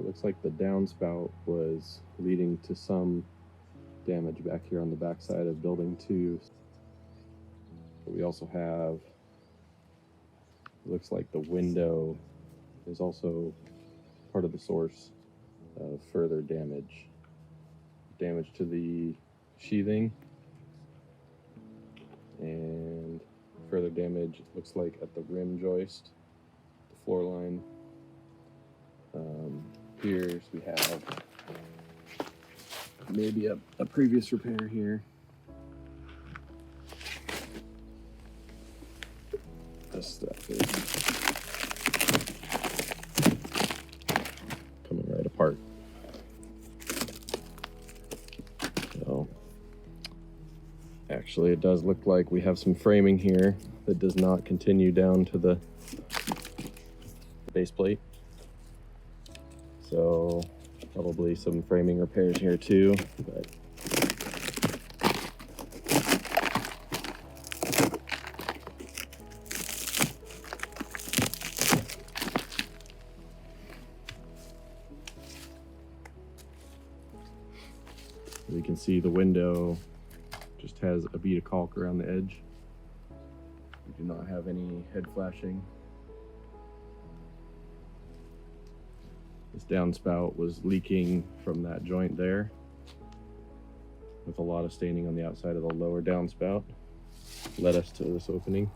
looks like the downspout was leading to some damage back here on the back side of building 2. But we also have, looks like the window is also part of the source of further damage. Damage to the sheathing, and further damage, it looks like, at the rim joist, the floor line. Piers, we have maybe a previous repair here. This stuff is coming right apart. So actually it does look like we have some framing here that does not continue down to the base plate. So probably some framing repairs here too, but you can see the window just has a bead of caulk around the edge. We do not have any head flashing. This downspout was leaking from that joint there, with a lot of staining on the outside of the lower downspout. Led us to this opening.